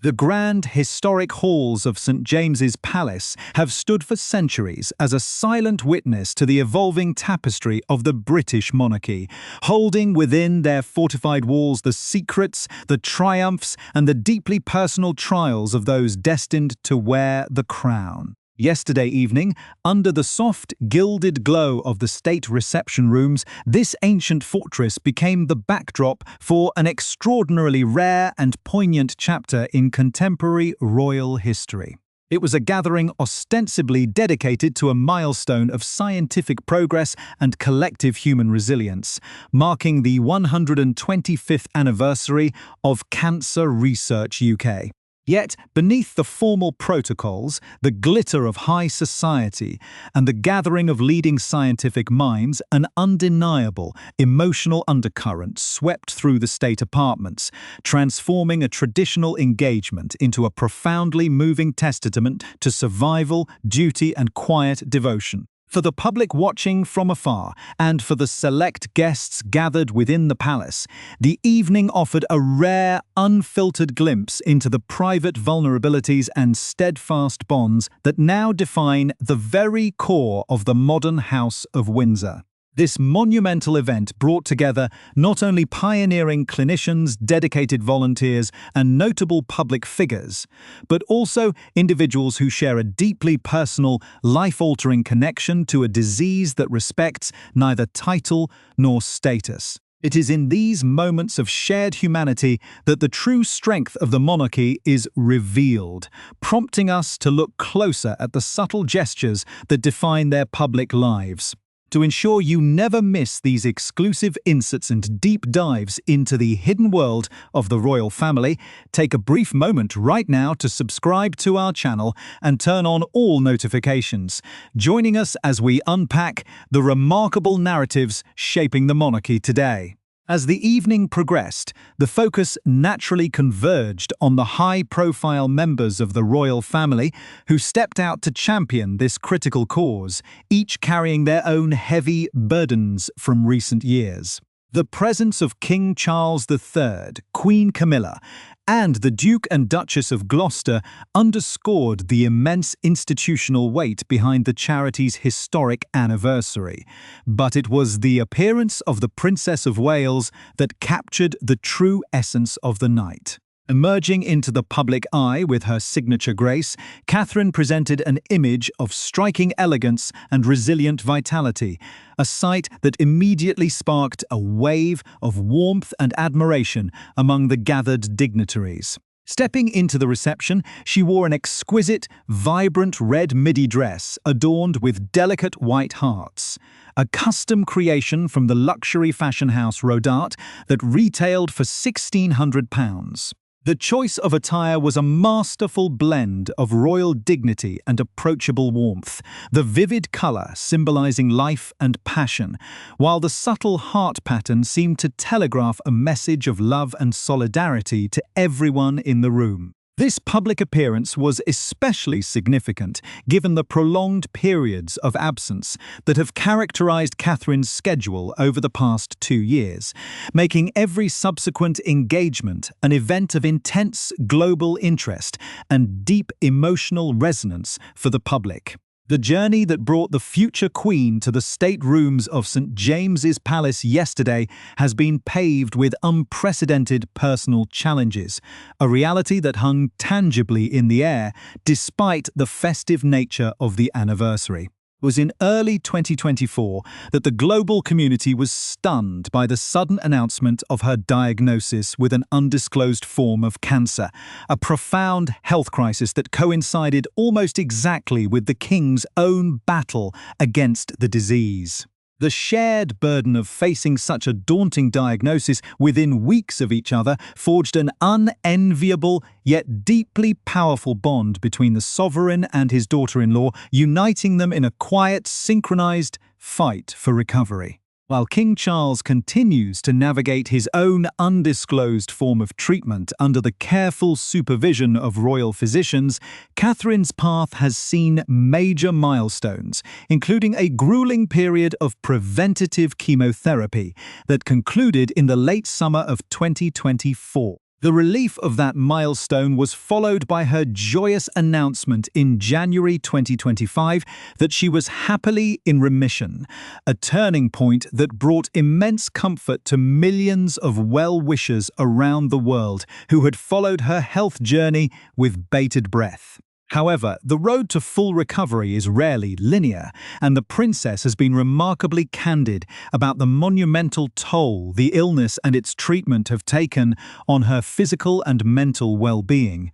The grand, historic halls of St. James's Palace have stood for centuries as a silent witness to the evolving tapestry of the British monarchy, holding within their fortified walls the secrets, the triumphs, and the deeply personal trials of those destined to wear the crown. Yesterday evening, under the soft, gilded glow of the state reception rooms, this ancient fortress became the backdrop for an extraordinarily rare and poignant chapter in contemporary royal history. It was a gathering ostensibly dedicated to a milestone of scientific progress and collective human resilience, marking the 125th anniversary of Cancer Research UK. Yet, beneath the formal protocols, the glitter of high society, and the gathering of leading scientific minds, an undeniable, emotional undercurrent swept through the state apartments, transforming a traditional engagement into a profoundly moving testament to survival, duty, and quiet devotion. For the public watching from afar, and for the select guests gathered within the palace, the evening offered a rare, unfiltered glimpse into the private vulnerabilities and steadfast bonds that now define the very core of the modern House of Windsor. This monumental event brought together not only pioneering clinicians, dedicated volunteers, and notable public figures, but also individuals who share a deeply personal, life-altering connection to a disease that respects neither title nor status. It is in these moments of shared humanity that the true strength of the monarchy is revealed, prompting us to look closer at the subtle gestures that define their public lives. To ensure you never miss these exclusive insights and deep dives into the hidden world of the royal family, take a brief moment right now to subscribe to our channel and turn on all notifications, joining us as we unpack the remarkable narratives shaping the monarchy today. As the evening progressed, the focus naturally converged on the high-profile members of the royal family who stepped out to champion this critical cause, each carrying their own heavy burdens from recent years. The presence of King Charles III, Queen Camilla, and the Duke and Duchess of Gloucester underscored the immense institutional weight behind the charity's historic anniversary. But it was the appearance of the Princess of Wales that captured the true essence of the night. Emerging into the public eye with her signature grace, Catherine presented an image of striking elegance and resilient vitality, a sight that immediately sparked a wave of warmth and admiration among the gathered dignitaries. Stepping into the reception, she wore an exquisite, vibrant red midi dress adorned with delicate white hearts, a custom creation from the luxury fashion house Rodart that retailed for £1,600. The choice of attire was a masterful blend of royal dignity and approachable warmth, the vivid colour symbolising life and passion, while the subtle heart pattern seemed to telegraph a message of love and solidarity to everyone in the room. This public appearance was especially significant given the prolonged periods of absence that have characterized Catherine's schedule over the past 2 years, making every subsequent engagement an event of intense global interest and deep emotional resonance for the public. The journey that brought the future Queen to the state rooms of St. James's Palace yesterday has been paved with unprecedented personal challenges, a reality that hung tangibly in the air despite the festive nature of the anniversary. It was in early 2024 that the global community was stunned by the sudden announcement of her diagnosis with an undisclosed form of cancer, a profound health crisis that coincided almost exactly with the King's own battle against the disease. The shared burden of facing such a daunting diagnosis within weeks of each other forged an unenviable yet deeply powerful bond between the sovereign and his daughter-in-law, uniting them in a quiet, synchronized fight for recovery. While King Charles continues to navigate his own undisclosed form of treatment under the careful supervision of royal physicians, Catherine's path has seen major milestones, including a grueling period of preventative chemotherapy that concluded in the late summer of 2024. The relief of that milestone was followed by her joyous announcement in January 2025 that she was happily in remission, a turning point that brought immense comfort to millions of well-wishers around the world who had followed her health journey with bated breath. However, the road to full recovery is rarely linear, and the princess has been remarkably candid about the monumental toll the illness and its treatment have taken on her physical and mental well-being,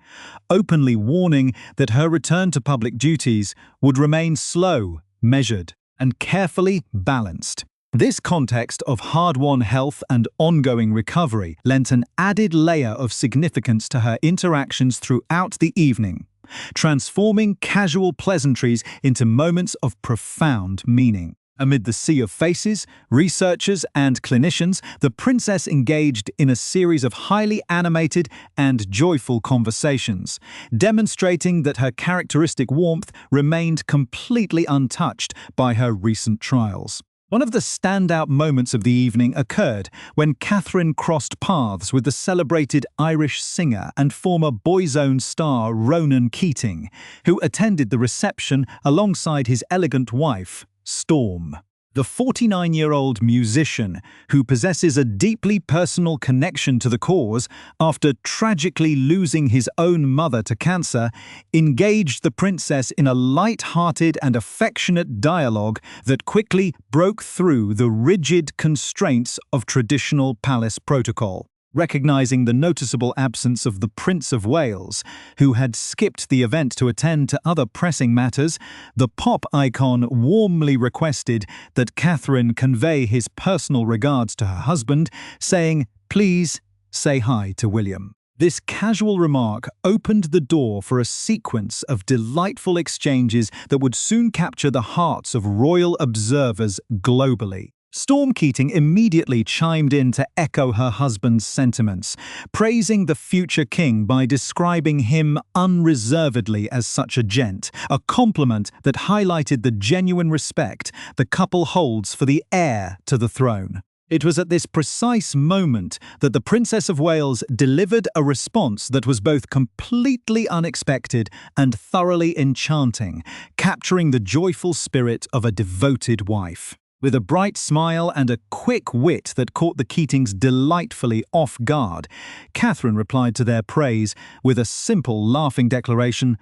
openly warning that her return to public duties would remain slow, measured, and carefully balanced. This context of hard-won health and ongoing recovery lent an added layer of significance to her interactions throughout the evening, transforming casual pleasantries into moments of profound meaning. Amid the sea of faces, researchers and clinicians, the princess engaged in a series of highly animated and joyful conversations, demonstrating that her characteristic warmth remained completely untouched by her recent trials. One of the standout moments of the evening occurred when Catherine crossed paths with the celebrated Irish singer and former Boyzone star Ronan Keating, who attended the reception alongside his elegant wife, Storm. The 49-year-old musician, who possesses a deeply personal connection to the cause after tragically losing his own mother to cancer, engaged the princess in a light-hearted and affectionate dialogue that quickly broke through the rigid constraints of traditional palace protocol. Recognizing the noticeable absence of the Prince of Wales, who had skipped the event to attend to other pressing matters, the pop icon warmly requested that Catherine convey his personal regards to her husband, saying, "Please say hi to William." This casual remark opened the door for a sequence of delightful exchanges that would soon capture the hearts of royal observers globally. Storm Keating immediately chimed in to echo her husband's sentiments, praising the future king by describing him unreservedly as such a gent, a compliment that highlighted the genuine respect the couple holds for the heir to the throne. It was at this precise moment that the Princess of Wales delivered a response that was both completely unexpected and thoroughly enchanting, capturing the joyful spirit of a devoted wife. With a bright smile and a quick wit that caught the Keatings delightfully off guard, Catherine replied to their praise with a simple laughing declaration,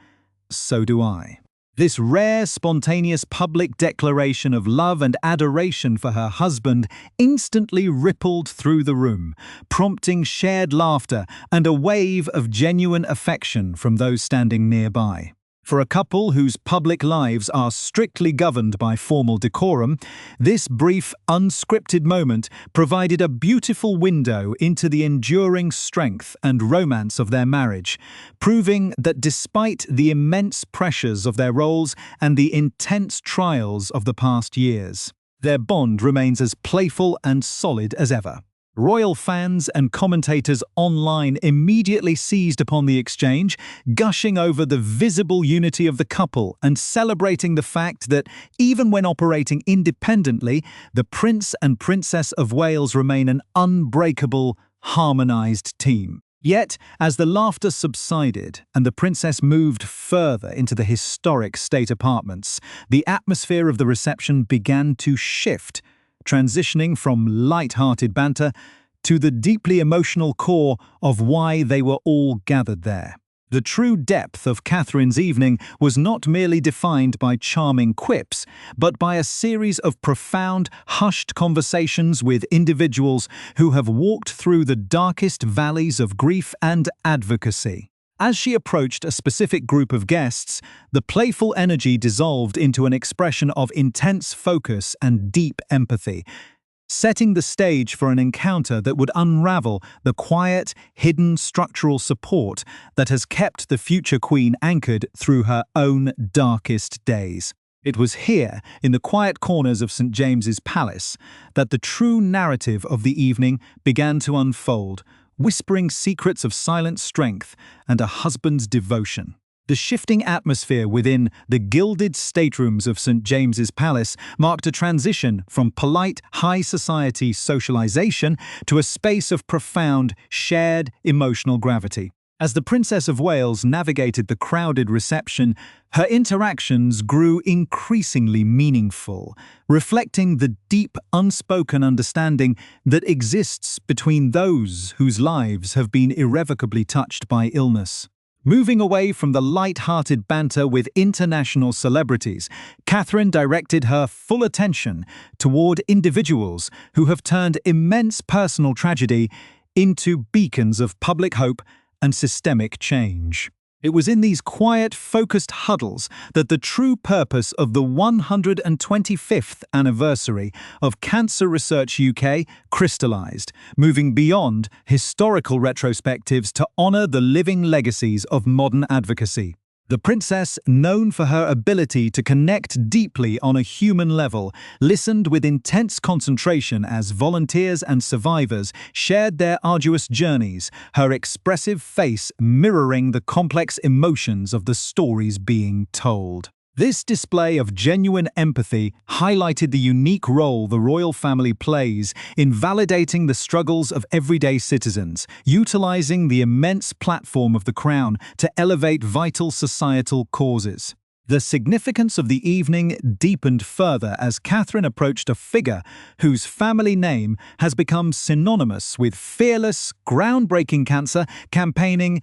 "So do I." This rare, spontaneous public declaration of love and adoration for her husband instantly rippled through the room, prompting shared laughter and a wave of genuine affection from those standing nearby. For a couple whose public lives are strictly governed by formal decorum, this brief, unscripted moment provided a beautiful window into the enduring strength and romance of their marriage, proving that despite the immense pressures of their roles and the intense trials of the past years, their bond remains as playful and solid as ever. Royal fans and commentators online immediately seized upon the exchange, gushing over the visible unity of the couple and celebrating the fact that, even when operating independently, the Prince and Princess of Wales remain an unbreakable, harmonized team. Yet, as the laughter subsided and the princess moved further into the historic state apartments, the atmosphere of the reception began to shift, transitioning from light-hearted banter to the deeply emotional core of why they were all gathered there. The true depth of Catherine's evening was not merely defined by charming quips, but by a series of profound, hushed conversations with individuals who have walked through the darkest valleys of grief and advocacy. As she approached a specific group of guests, the playful energy dissolved into an expression of intense focus and deep empathy, setting the stage for an encounter that would unravel the quiet, hidden structural support that has kept the future queen anchored through her own darkest days. It was here, in the quiet corners of St. James's Palace, that the true narrative of the evening began to unfold, whispering secrets of silent strength and a husband's devotion. The shifting atmosphere within the gilded staterooms of St. James's Palace marked a transition from polite high society socialization to a space of profound, shared emotional gravity. As the Princess of Wales navigated the crowded reception, her interactions grew increasingly meaningful, reflecting the deep, unspoken understanding that exists between those whose lives have been irrevocably touched by illness. Moving away from the light-hearted banter with international celebrities, Catherine directed her full attention toward individuals who have turned immense personal tragedy into beacons of public hope and systemic change. It was in these quiet, focused huddles that the true purpose of the 125th anniversary of Cancer Research UK crystallized, moving beyond historical retrospectives to honor the living legacies of modern advocacy. The princess, known for her ability to connect deeply on a human level, listened with intense concentration as volunteers and survivors shared their arduous journeys, her expressive face mirroring the complex emotions of the stories being told. This display of genuine empathy highlighted the unique role the royal family plays in validating the struggles of everyday citizens, utilizing the immense platform of the crown to elevate vital societal causes. The significance of the evening deepened further as Catherine approached a figure whose family name has become synonymous with fearless, groundbreaking cancer campaigning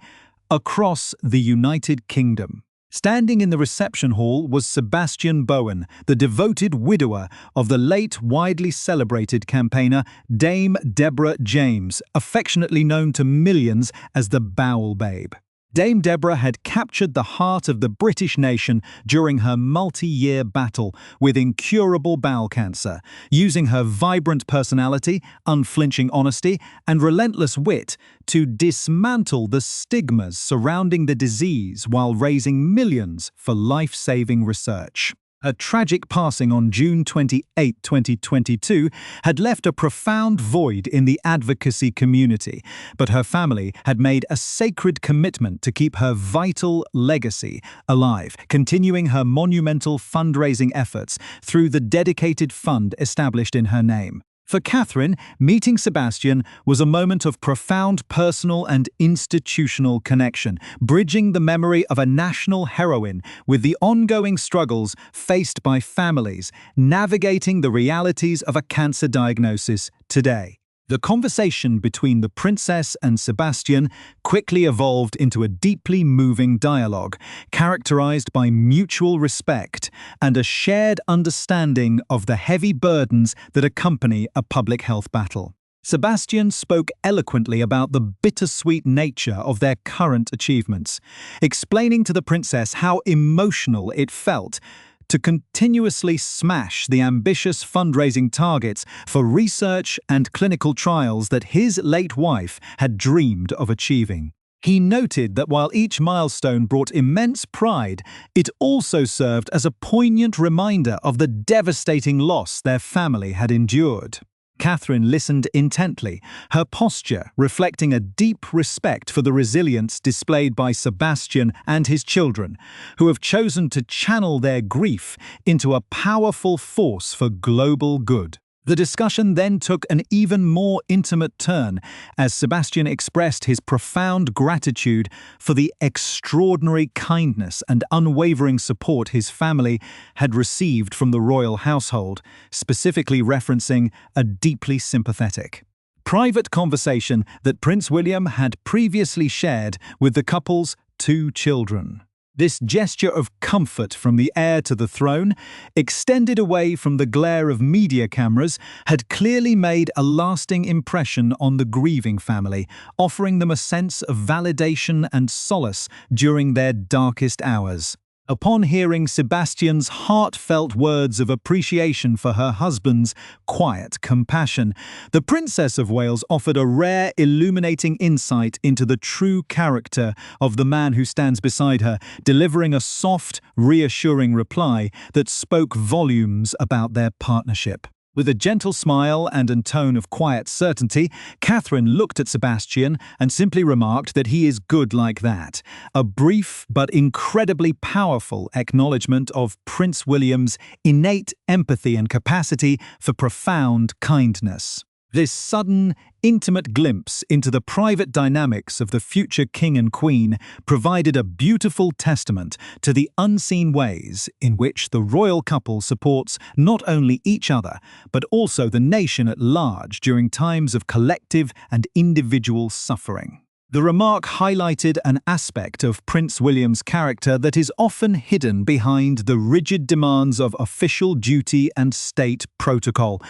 across the United Kingdom. Standing in the reception hall was Sebastian Bowen, the devoted widower of the late widely celebrated campaigner Dame Deborah James, affectionately known to millions as the Bowel Babe. Dame Deborah had captured the heart of the British nation during her multi-year battle with incurable bowel cancer, using her vibrant personality, unflinching honesty, and relentless wit to dismantle the stigmas surrounding the disease while raising millions for life-saving research. A tragic passing on June 28, 2022, had left a profound void in the advocacy community, but her family had made a sacred commitment to keep her vital legacy alive, continuing her monumental fundraising efforts through the dedicated fund established in her name. For Catherine, meeting Sebastian was a moment of profound personal and institutional connection, bridging the memory of a national heroine with the ongoing struggles faced by families navigating the realities of a cancer diagnosis today. The conversation between the princess and Sebastian quickly evolved into a deeply moving dialogue, characterized by mutual respect and a shared understanding of the heavy burdens that accompany a public health battle. Sebastian spoke eloquently about the bittersweet nature of their current achievements, explaining to the princess how emotional it felt to continuously smash the ambitious fundraising targets for research and clinical trials that his late wife had dreamed of achieving. He noted that while each milestone brought immense pride, it also served as a poignant reminder of the devastating loss their family had endured. Catherine listened intently, her posture reflecting a deep respect for the resilience displayed by Sebastian and his children, who have chosen to channel their grief into a powerful force for global good. The discussion then took an even more intimate turn as Sebastian expressed his profound gratitude for the extraordinary kindness and unwavering support his family had received from the royal household, specifically referencing a deeply sympathetic, private conversation that Prince William had previously shared with the couple's 2 children. This gesture of comfort from the heir to the throne, extended away from the glare of media cameras, had clearly made a lasting impression on the grieving family, offering them a sense of validation and solace during their darkest hours. Upon hearing Sebastian's heartfelt words of appreciation for her husband's quiet compassion, the Princess of Wales offered a rare, illuminating insight into the true character of the man who stands beside her, delivering a soft, reassuring reply that spoke volumes about their partnership. With a gentle smile and a tone of quiet certainty, Catherine looked at Sebastian and simply remarked that he is good like that. A brief but incredibly powerful acknowledgement of Prince William's innate empathy and capacity for profound kindness. This sudden, intimate glimpse into the private dynamics of the future king and queen provided a beautiful testament to the unseen ways in which the royal couple supports not only each other, but also the nation at large during times of collective and individual suffering. The remark highlighted an aspect of Prince William's character that is often hidden behind the rigid demands of official duty and state protocol,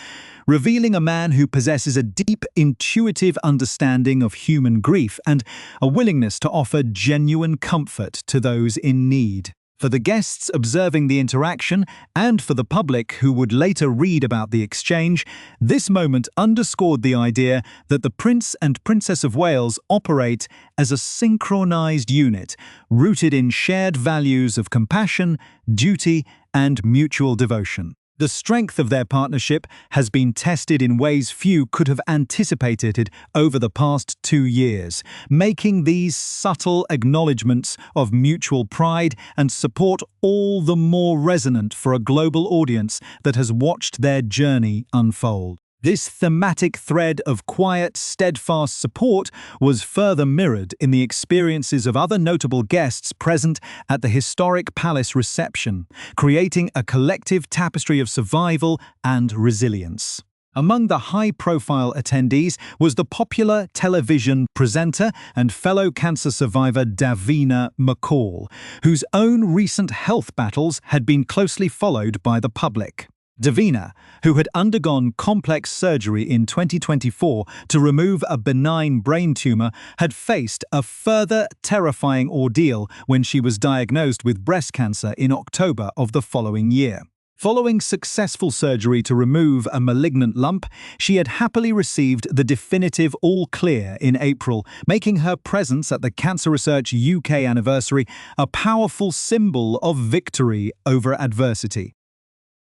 revealing a man who possesses a deep, intuitive understanding of human grief and a willingness to offer genuine comfort to those in need. For the guests observing the interaction, and for the public who would later read about the exchange, this moment underscored the idea that the Prince and Princess of Wales operate as a synchronized unit, rooted in shared values of compassion, duty, and mutual devotion. The strength of their partnership has been tested in ways few could have anticipated over the past 2 years, making these subtle acknowledgements of mutual pride and support all the more resonant for a global audience that has watched their journey unfold. This thematic thread of quiet, steadfast support was further mirrored in the experiences of other notable guests present at the historic palace reception, creating a collective tapestry of survival and resilience. Among the high-profile attendees was the popular television presenter and fellow cancer survivor Davina McCall, whose own recent health battles had been closely followed by the public. Davina, who had undergone complex surgery in 2024 to remove a benign brain tumor, had faced a further terrifying ordeal when she was diagnosed with breast cancer in October of the following year. Following successful surgery to remove a malignant lump, she had happily received the definitive all-clear in April, making her presence at the Cancer Research UK anniversary a powerful symbol of victory over adversity.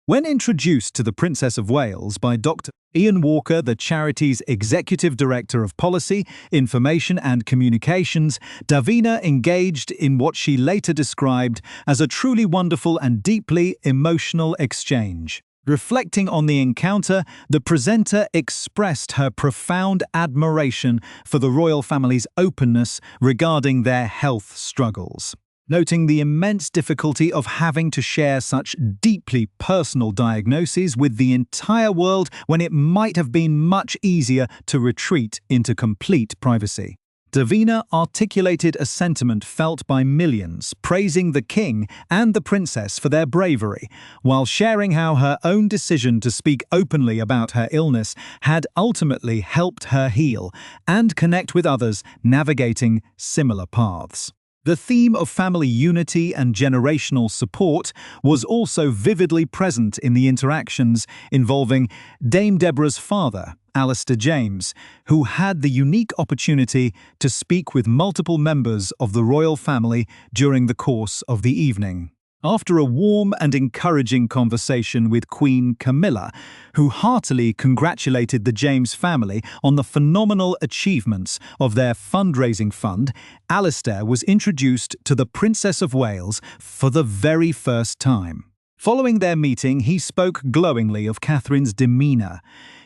When introduced to the Princess of Wales by Dr. Ian Walker, the charity's Executive Director of Policy, Information and Communications, Davina engaged in what she later described as a truly wonderful and deeply emotional exchange. Reflecting on the encounter, the presenter expressed her profound admiration for the royal family's openness regarding their health struggles. Noting the immense difficulty of having to share such deeply personal diagnoses with the entire world when it might have been much easier to retreat into complete privacy. Davina articulated a sentiment felt by millions, praising the king and the princess for their bravery, while sharing how her own decision to speak openly about her illness had ultimately helped her heal and connect with others navigating similar paths. The theme of family unity and generational support was also vividly present in the interactions involving Dame Deborah's father, Alistair James, who had the unique opportunity to speak with multiple members of the royal family during the course of the evening. After a warm and encouraging conversation with Queen Camilla, who heartily congratulated the James family on the phenomenal achievements of their fundraising fund, Alistair was introduced to the Princess of Wales for the very first time. Following their meeting, he spoke glowingly of Catherine's demeanour,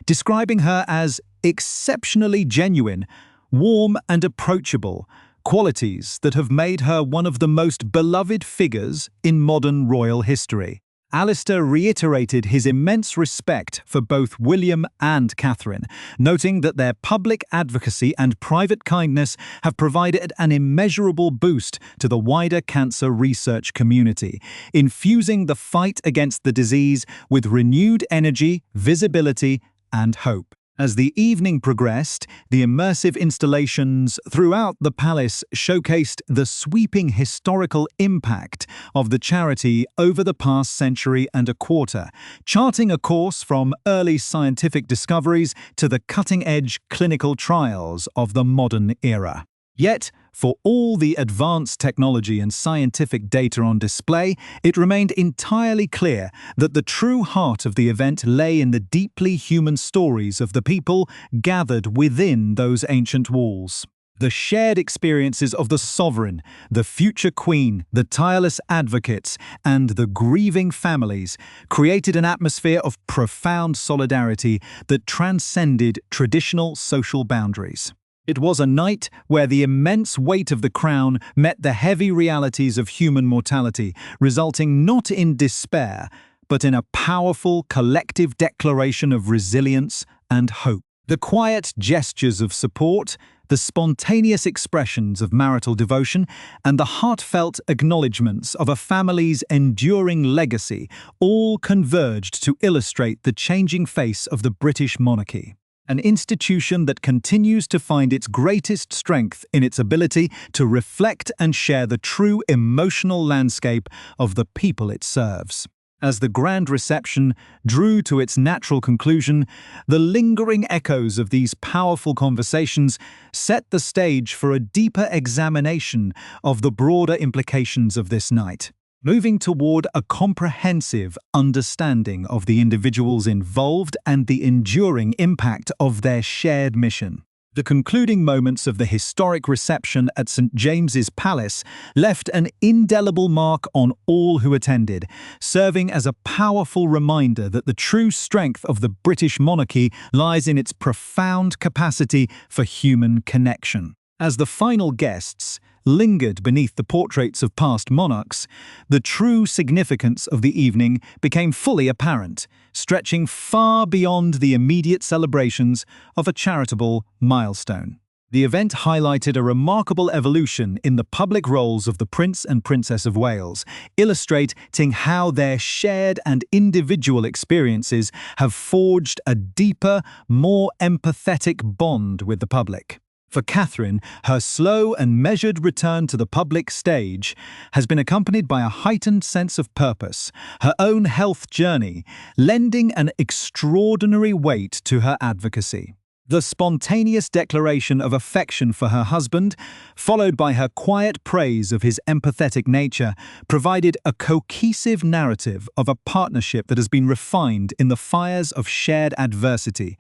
describing her as exceptionally genuine, warm and approachable, qualities that have made her one of the most beloved figures in modern royal history. Alistair reiterated his immense respect for both William and Catherine, noting that their public advocacy and private kindness have provided an immeasurable boost to the wider cancer research community, infusing the fight against the disease with renewed energy, visibility, and hope. As the evening progressed, the immersive installations throughout the palace showcased the sweeping historical impact of the charity over the past century and a quarter, charting a course from early scientific discoveries to the cutting-edge clinical trials of the modern era. Yet, For all the advanced technology and scientific data on display, it remained entirely clear that the true heart of the event lay in the deeply human stories of the people gathered within those ancient walls. The shared experiences of the sovereign, the future queen, the tireless advocates, and the grieving families created an atmosphere of profound solidarity that transcended traditional social boundaries. It was a night where the immense weight of the crown met the heavy realities of human mortality, resulting not in despair, but in a powerful collective declaration of resilience and hope. The quiet gestures of support, the spontaneous expressions of marital devotion, and the heartfelt acknowledgements of a family's enduring legacy all converged to illustrate the changing face of the British monarchy. An institution that continues to find its greatest strength in its ability to reflect and share the true emotional landscape of the people it serves. As the grand reception drew to its natural conclusion, the lingering echoes of these powerful conversations set the stage for a deeper examination of the broader implications of this night, moving toward a comprehensive understanding of the individuals involved and the enduring impact of their shared mission. The concluding moments of the historic reception at St. James's Palace left an indelible mark on all who attended, serving as a powerful reminder that the true strength of the British monarchy lies in its profound capacity for human connection. As the final guests lingered beneath the portraits of past monarchs, the true significance of the evening became fully apparent, stretching far beyond the immediate celebrations of a charitable milestone. The event highlighted a remarkable evolution in the public roles of the Prince and Princess of Wales, illustrating how their shared and individual experiences have forged a deeper, more empathetic bond with the public. For Catherine, her slow and measured return to the public stage has been accompanied by a heightened sense of purpose, her own health journey lending an extraordinary weight to her advocacy. The spontaneous declaration of affection for her husband, followed by her quiet praise of his empathetic nature, provided a cohesive narrative of a partnership that has been refined in the fires of shared adversity,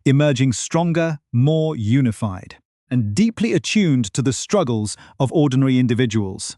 emerging stronger, more unified, and deeply attuned to the struggles of ordinary individuals.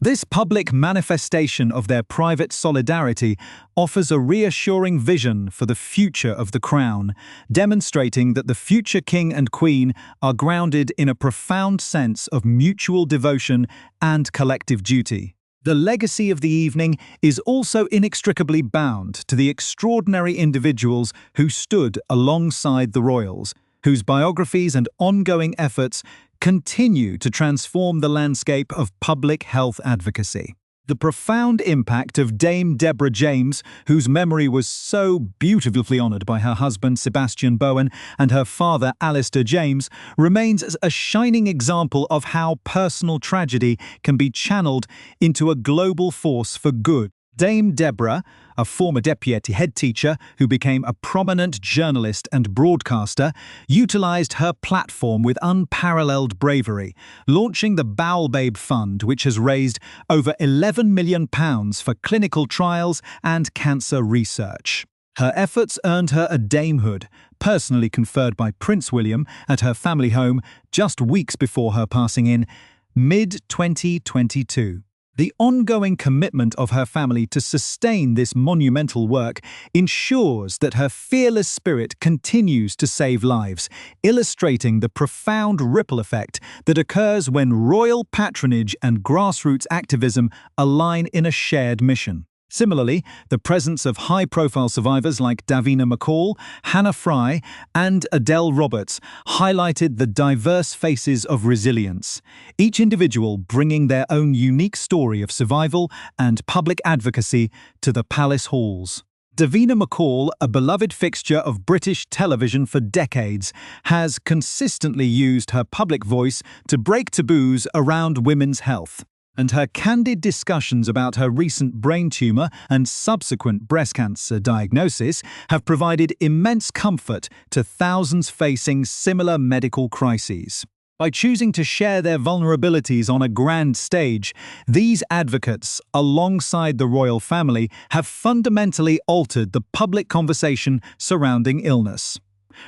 This public manifestation of their private solidarity offers a reassuring vision for the future of the crown, demonstrating that the future king and queen are grounded in a profound sense of mutual devotion and collective duty. The legacy of the evening is also inextricably bound to the extraordinary individuals who stood alongside the royals, whose biographies and ongoing efforts continue to transform the landscape of public health advocacy. The profound impact of Dame Deborah James, whose memory was so beautifully honoured by her husband Sebastian Bowen and her father Alistair James, remains as a shining example of how personal tragedy can be channeled into a global force for good. Dame Deborah, a former deputy head teacher who became a prominent journalist and broadcaster, utilised her platform with unparalleled bravery, launching the Bowel Babe Fund, which has raised over £11 million for clinical trials and cancer research. Her efforts earned her a damehood, personally conferred by Prince William at her family home just weeks before her passing in mid-2022. The ongoing commitment of her family to sustain this monumental work ensures that her fearless spirit continues to save lives, illustrating the profound ripple effect that occurs when royal patronage and grassroots activism align in a shared mission. Similarly, the presence of high-profile survivors like Davina McCall, Hannah Fry, and Adele Roberts highlighted the diverse faces of resilience, each individual bringing their own unique story of survival and public advocacy to the palace halls. Davina McCall, a beloved fixture of British television for decades, has consistently used her public voice to break taboos around women's health, and her candid discussions about her recent brain tumour and subsequent breast cancer diagnosis have provided immense comfort to thousands facing similar medical crises. By choosing to share their vulnerabilities on a grand stage, these advocates, alongside the royal family, have fundamentally altered the public conversation surrounding illness,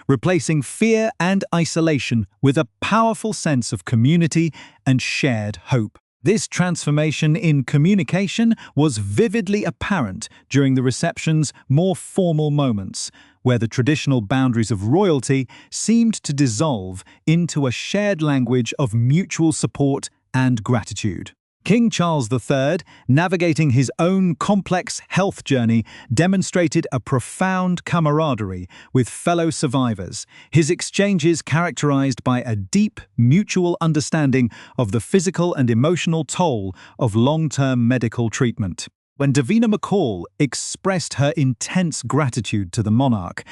replacing fear and isolation with a powerful sense of community and shared hope. This transformation in communication was vividly apparent during the reception's more formal moments, where the traditional boundaries of royalty seemed to dissolve into a shared language of mutual support and gratitude. King Charles III, navigating his own complex health journey, demonstrated a profound camaraderie with fellow survivors, his exchanges characterized by a deep mutual understanding of the physical and emotional toll of long-term medical treatment. When Davina McCall expressed her intense gratitude to the monarch,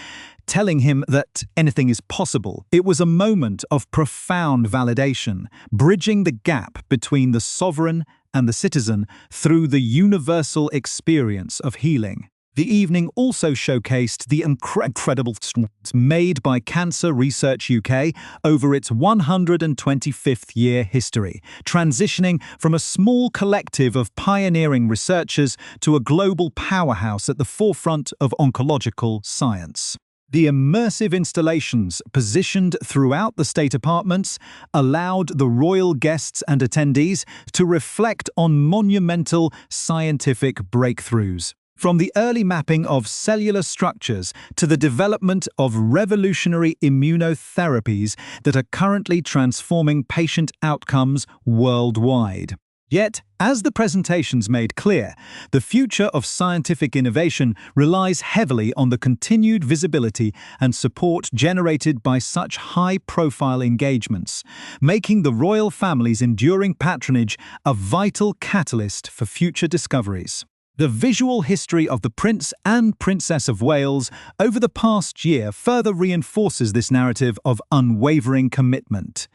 telling him that anything is possible, it was a moment of profound validation, bridging the gap between the sovereign and the citizen through the universal experience of healing. The evening also showcased the incredible strides made by Cancer Research UK over its 125th year history, transitioning from a small collective of pioneering researchers to a global powerhouse at the forefront of oncological science. The immersive installations positioned throughout the state apartments allowed the royal guests and attendees to reflect on monumental scientific breakthroughs. From the early mapping of cellular structures to the development of revolutionary immunotherapies that are currently transforming patient outcomes worldwide. Yet, as the presentations made clear, the future of scientific innovation relies heavily on the continued visibility and support generated by such high-profile engagements, making the royal family's enduring patronage a vital catalyst for future discoveries. The visual history of the Prince and Princess of Wales over the past year further reinforces this narrative of unwavering commitment,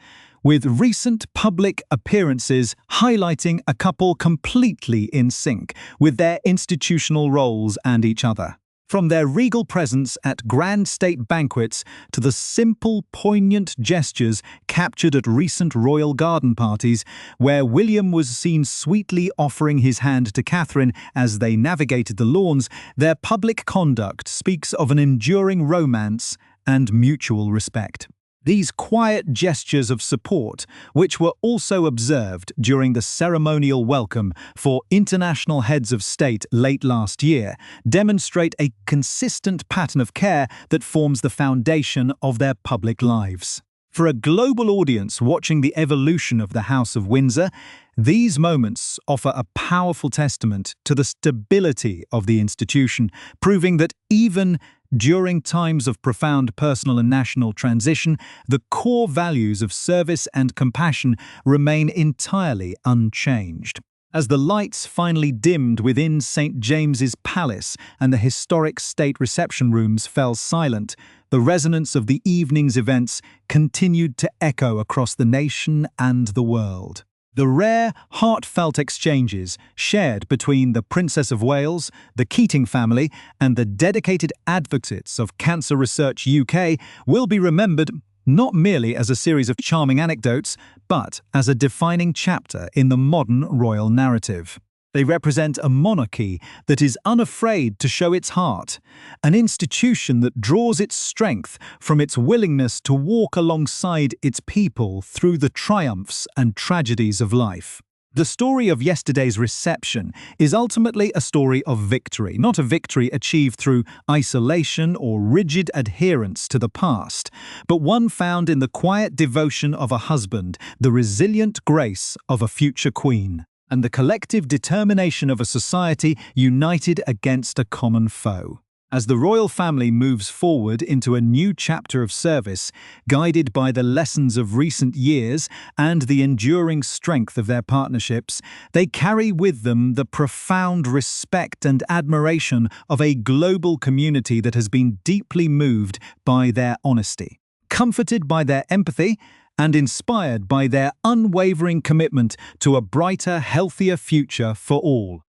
with recent public appearances highlighting a couple completely in sync with their institutional roles and each other. From their regal presence at grand state banquets to the simple, poignant gestures captured at recent royal garden parties, where William was seen sweetly offering his hand to Catherine as they navigated the lawns, their public conduct speaks of an enduring romance and mutual respect. These quiet gestures of support, which were also observed during the ceremonial welcome for international heads of state late last year, demonstrate a consistent pattern of care that forms the foundation of their public lives. For a global audience watching the evolution of the House of Windsor, these moments offer a powerful testament to the stability of the institution, proving that even during times of profound personal and national transition, the core values of service and compassion remain entirely unchanged. As the lights finally dimmed within St. James's Palace and the historic state reception rooms fell silent, the resonance of the evening's events continued to echo across the nation and the world. The rare, heartfelt exchanges shared between the Princess of Wales, the Keating family, and the dedicated advocates of Cancer Research UK will be remembered not merely as a series of charming anecdotes, but as a defining chapter in the modern royal narrative. They represent a monarchy that is unafraid to show its heart, an institution that draws its strength from its willingness to walk alongside its people through the triumphs and tragedies of life. The story of yesterday's reception is ultimately a story of victory, not a victory achieved through isolation or rigid adherence to the past, but one found in the quiet devotion of a husband, the resilient grace of a future queen, and the collective determination of a society united against a common foe. As the royal family moves forward into a new chapter of service, guided by the lessons of recent years and the enduring strength of their partnerships, they carry with them the profound respect and admiration of a global community that has been deeply moved by their honesty, comforted by their empathy, and inspired by their unwavering commitment to a brighter, healthier future for all.